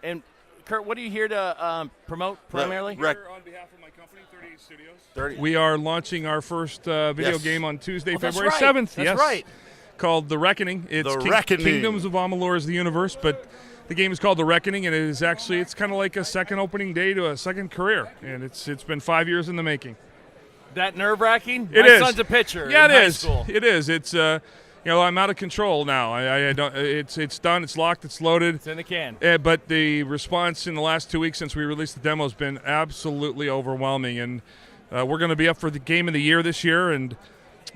And Curt, what are you here to promote primarily? Here on behalf of my company, 38 Studios. We are launching our first video game on Tuesday, February 7th. That's right. Called The Reckoning. It's Reckoning. Kingdoms of Amalur is the universe, but the game is called The Reckoning, and it is actually, it's kind of like a second opening day to a second career, and it's been 5 years in the making. That nerve-wracking? It My is. son's a pitcher. Yeah, in high school. It is. It's I'm out of control now. I don't. It's done. It's locked. It's loaded. It's in the can. But the response in the last 2 weeks since we released the demo has been absolutely overwhelming, and we're going to be up for the game of the year this year, and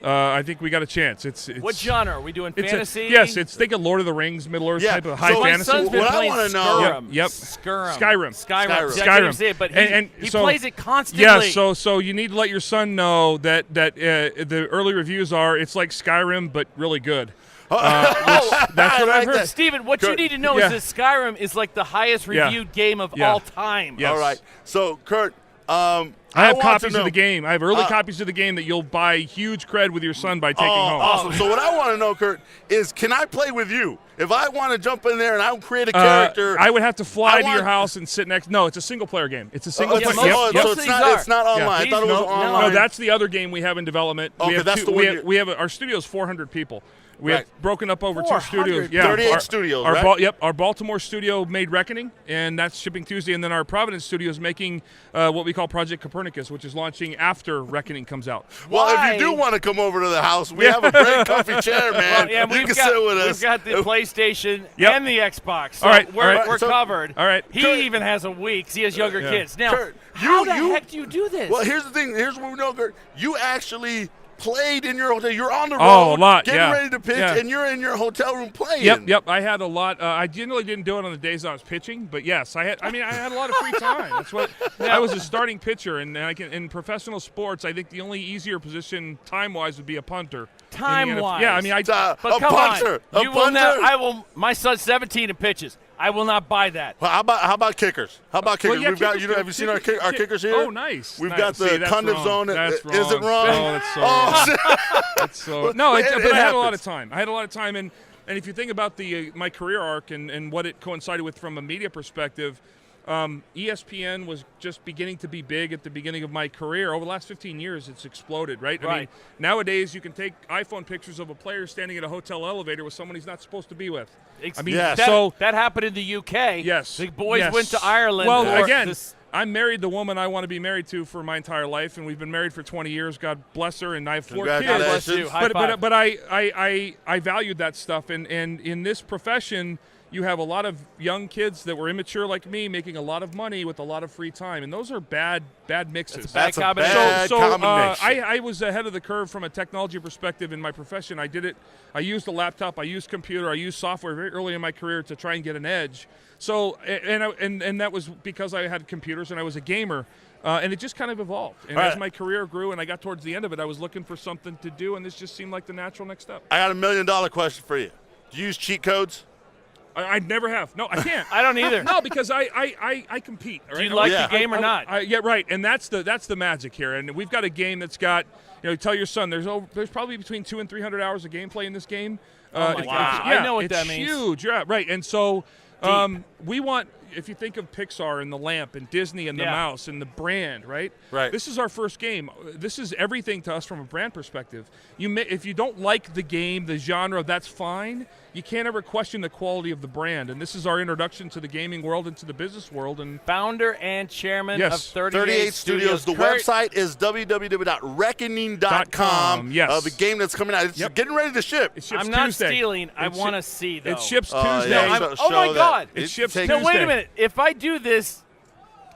I think we got a chance. It's what genre are we doing? Fantasy? Yes, it's think of Lord of the Rings, Middle Earth type of high so fantasy. My son's been What I playing wanna know- Skyrim. Yep. Skyrim. Skyrim. See, I couldn't say it, but he so- plays it constantly. Yeah, so you need to let your son know that the early reviews are it's like Skyrim but really good. That's what I've heard. Steven, what you need to know is that Skyrim is like the highest reviewed game of all time. Yes. All right. So, Curt, I have want copies to know- of the game. I have early copies of the game that you'll buy huge cred with your son by taking home. Awesome. So what I want to know, Curt, is can I play with you? If I want to jump in there and I create a character, I would have to fly to your house and sit next. No, it's a single-player game. It's a single-player. most so of these it's not online. Yeah. I thought it was online. No, that's the other game we have in development. Okay, we have that's the one we have our studio's 400 people. We have broken up over 2 400 studios. people. 38 studios, right? Our Baltimore studio made Reckoning, and that's shipping Tuesday. And then our Providence studio is making what we call Project Copernicus, which is launching after Reckoning comes out. Well, if you do want to come over to the house, we have a great comfy chair, man. Well, yeah, you can sit with us. We've got the PlayStation Yep. and the Xbox. So All right, we're So- covered. All right. He even has a week 'cause he has younger kids. Now, Curt, how the you- heck do you do this? Well, here's the thing. Here's what we know, Curt. You actually played in your hotel. You're on the road, Oh, a lot, getting yeah. ready to pitch, Yeah. and you're in your hotel room playing. Yep. I had a lot. I generally didn't do it on the days I was pitching, but yes, I had a lot of free time. That's what I was a starting pitcher, and in professional sports, I think the only easier position time-wise would be a punter. Time-wise. Yeah, I mean, But but a come punter. on, A you will punter. not. I will. My son's 17 and pitches. I will not buy that. Well, how about kickers? How about kickers? Well, yeah, We've got. kickers Have you seen our kickers here? Oh, nice. We've nice. got the See, that's conduct wrong. zone. That's wrong. Is it wrong? Oh, that's so wrong. shit. That's so no, It but I had a lot happens. of time. I had a lot of time, and if you think about the my career arc and what it coincided with from a media perspective, ESPN was just beginning to be big at the beginning of my career. Over the last 15 years, it's exploded, right? I mean, nowadays you can take iPhone pictures of a player standing at a hotel elevator with someone he's not supposed to be with. I mean, Yeah. that happened in the UK. Yes. The boys yes. went to Ireland. Well, for again, this- I married the woman I want to be married to for my entire life, and we've been married for 20 years. God bless her, and I have 4 kids. Congratulations. Bless you. High five. But I valued that stuff, and in this profession, you have a lot of young kids that were immature like me, making a lot of money with a lot of free time, and those are bad mixes. That's a bad Bad combination. I was ahead of the curve from a technology perspective in my profession. I did it. I used a laptop. I used computer. I used software very early in my career to try and get an edge. So and that was because I had computers and I was a gamer. And it just kind of evolved. And as my career grew and I got towards the end of it, I was looking for something to do, and this just seemed like the natural next step. I got $1 million question for you. Do you use cheat codes? I'd never have. No, I can't. I don't either. No, because I compete. Do you like the game or not? Yeah, right. And that's the magic here. And we've got a game that's got, tell your son there's probably between 200 and 300 hours of gameplay in this game. Oh my God. I know what that means. It's huge. Yeah, right. And so we want, if you think of Pixar and the lamp and Disney and the mouse and the brand, right? Right. This is our first game. This is everything to us from a brand perspective. If you don't like the game, the genre, that's fine. You can't ever question the quality of the brand. And this is our introduction to the gaming world and to the business world. And Founder and chairman Yes. of 38 Studios. The Curt, website is www.reckoning.com. Yes. The game that's coming out. It's getting ready to ship. it ships I'm not Tuesday. stealing. I want to see, though. It ships Oh, Tuesday. yeah, No, show oh, my that. God. It ships takes- No, wait Tuesday. a minute. If I do this,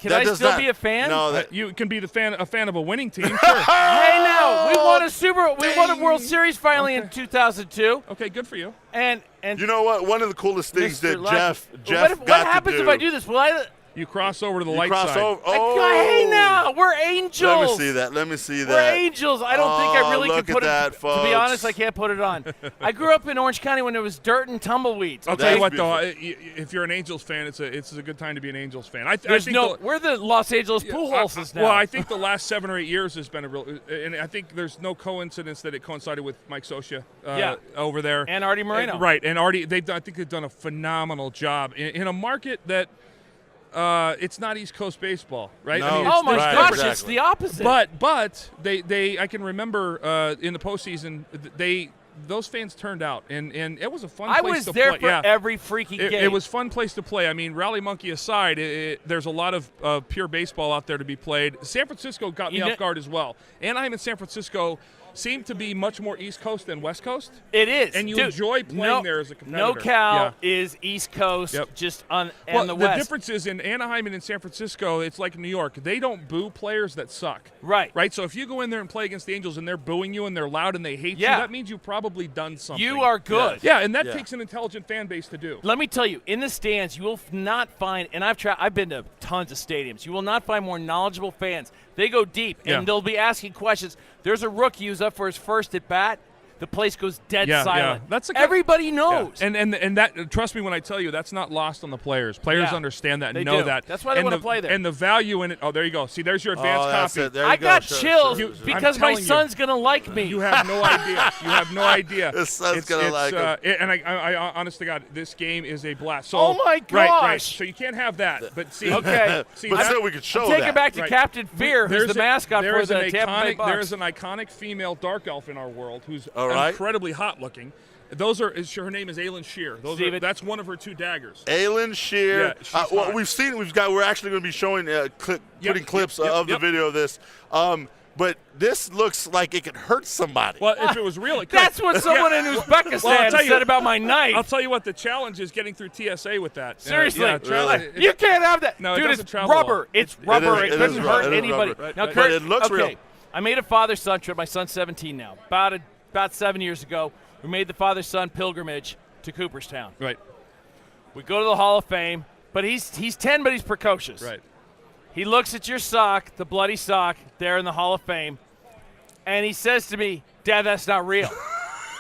can That I does still not- be a fan? No, You can be a fan of a winning team. Sure. Hey, now we won a dang. World Series finally in 2002, Okay, good for you. and You know what? One of the coolest things Mr. that Lucky. Jeff what got happens to do. if I do this? Will I You cross over to the light cross side. over. Hey, now we're angels. Let me see that. Let me see that. We're angels. I don't think I really look can put at that, it. folks. To be honest, I can't put it on. I grew up in Orange County when there was dirt and tumbleweeds. I'll tell you what, beautiful. though, if you're an Angels fan, it's a good time to be an Angels fan. We're the Los Angeles Pujols now. Well, I think the last 7 or 8 years has been a real, and I think there's no coincidence that it coincided with Mike Scioscia over there and Artie Moreno. Right, and Artie, I think they've done a phenomenal job in a market that. It's not East Coast baseball, right? No. I mean, Oh my gosh, exactly. it's the opposite. But they I can remember in the postseason those fans turned out and it was a fun place to play. I was there for every freaking game. It was a fun place to play. I mean, Rally Monkey aside, there's a lot of pure baseball out there to be played. San Francisco got me off guard as well. Anaheim and San Francisco seem to be much more East Coast than West Coast. It is. And you enjoy playing there as a competitor. NorCal is East Coast, just on and the West. The difference is in Anaheim and in San Francisco, it's like New York. They don't boo players that suck. Right. So if you go in there and play against the Angels and they're booing you and they're loud and they hate you, that means you've probably done something. You are good. Yeah, and that takes an intelligent fan base to do. Let me tell you, in the stands, you will not find, and I've been to tons of stadiums, you will not find more knowledgeable fans. They go deep, and they'll be asking questions. There's a rookie who's up for his first at bat. The place goes dead silent. That's everybody knows. And that, trust me when I tell you, that's not lost on the players. Players understand that and know that. That's why they want to play there. And the value in it. Oh, there you go. See, there's your advanced copy. There you I go. got chills because my son's going to like me. You have no idea. You have no idea. His son's going to like him. And I honest to God, this game is a blast. So, oh, my gosh. Right. So you can't have that. But see. Okay. But still, we could show that. Take it back to Captain Fear, who's the mascot for the Tampa Bay Bucks. There's an iconic female dark elf in our world who's right. incredibly hot looking. Her name is Aylin Shear. That's one of her 2 daggers. Aylin Shear. Yeah, we're actually going to be showing putting clips of the video of this. But this looks like it could hurt somebody. Well, if it was real, it could. That's what someone in Uzbekistan said about my knife. I'll tell you what, the challenge is getting through TSA with that. Seriously. Really? You can't have that. No, Dude, it doesn't it's travel rubber. well. It's rubber. It couldn't hurt anybody. Right. Now, But Curt, it looks real. I made a father-son trip. My son's 17 now. About 7 years ago, we made the father-son pilgrimage to Cooperstown. Right. We go to the Hall of Fame, but he's 10, but he's precocious. Right. He looks at your sock, the bloody sock, there in the Hall of Fame, and he says to me, "Dad, that's not real."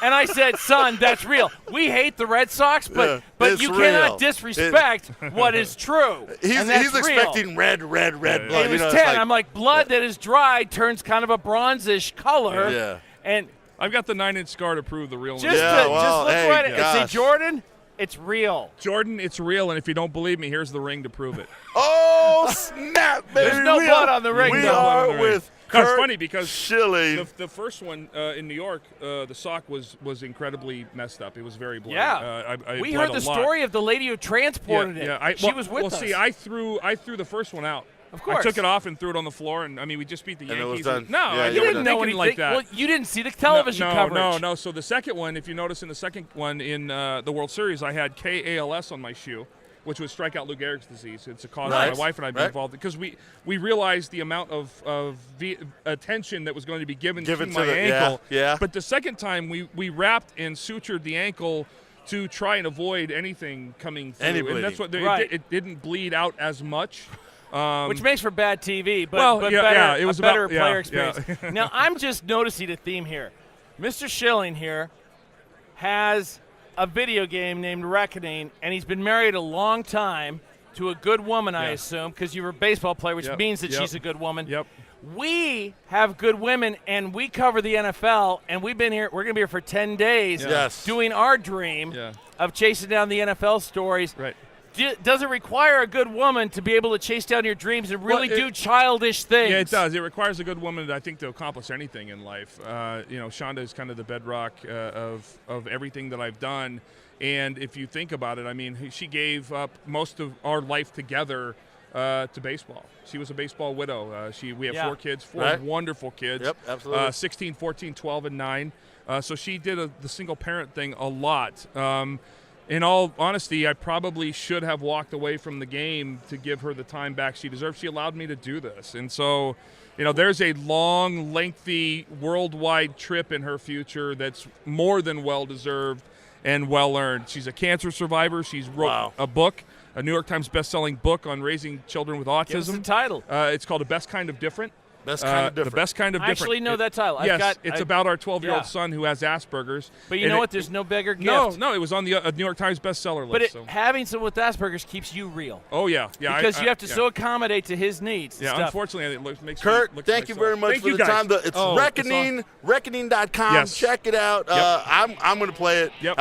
And I said, "Son, that's real. We hate the Red Sox, but you cannot disrespect what is true." He's expecting red blood. He was 10. I'm like, blood that is dried turns kind of a bronzish color. Yeah. And I've got the 9-inch scar to prove the realness. just look right at it and say, "Jordan, it's real." Jordan, it's real, and if you don't believe me, here's the ring to prove it. Oh, snap, baby. There's no blood on the ring. We No. are with It's Curt funny because Schilling. the first one in New York, the sock was incredibly messed up. It was very bloody. Yeah. I We bled heard the a lot. story of the lady who transported it. She was with us. Well, see, I threw the first one out. Of course. I took it off and threw it on the floor, and I mean, we just beat the And it was Yankees. done. No, Yeah, You didn't know anything like that. Well, you didn't see the television coverage. No. So the second one, if you notice in the second one in the World Series, I had KALS on my shoe, which was strikeout Lou Gehrig's disease. It's a cause my wife and I have been involved because we realized the amount of attention that was going to be given to my ankle. Yeah. But the second time, we wrapped and sutured the ankle to try and avoid anything coming through. Any and bleeding. that's what It didn't bleed out as much. Which makes for bad TV, but it was a better about, player experience. Now, I'm just noticing a theme here. Mr. Schilling here has a video game named Reckoning, and he's been married a long time to a good woman, I assume, because you're a baseball player, which means that she's a good woman. Yep. We have good women, and we cover the NFL, and we've been here. We're going to be here for 10 days doing our dream of chasing down the NFL stories. Right. Does it require a good woman to be able to chase down your dreams and really do childish things? Yeah, it does. It requires a good woman, I think, to accomplish anything in life. Shonda is kind of the bedrock of everything that I've done. And if you think about it, I mean, she gave up most of our life together to baseball. She was a baseball widow. We have 4 kids, 4 wonderful kids. Yep, absolutely. 16, 14, 12, and 9. So she did the single parent thing a lot. In all honesty, I probably should have walked away from the game to give her the time back she deserved. She allowed me to do this. And so, there's a long, lengthy, worldwide trip in her future that's more than well-deserved. and well-earned. She's a cancer survivor. She's wrote a book, a New York Times best-selling book on raising children with autism. Give us the title. It's called The Best Kind of Different. Best kind of different. The Best Kind of I Different. actually know that title. Yes, it's about our 12-year-old yeah. son who has Asperger's. But you know what? There's no bigger gift. No, it was on the New York Times bestseller list. But having someone with Asperger's keeps you real. Oh, yeah. Because you have to so accommodate to his needs. Yeah, stuff. unfortunately, it makes Kurt, me look thank you very much for the time. It's Reckoning, Reckoning.com. Yes. Check it out. Yep. I'm going to play it. Yep.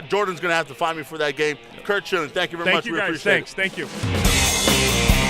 Jordan's going to have to find me for that game. Kurt Schilling, thank you very much. Thank you, we guys. appreciate Thanks. Thank you.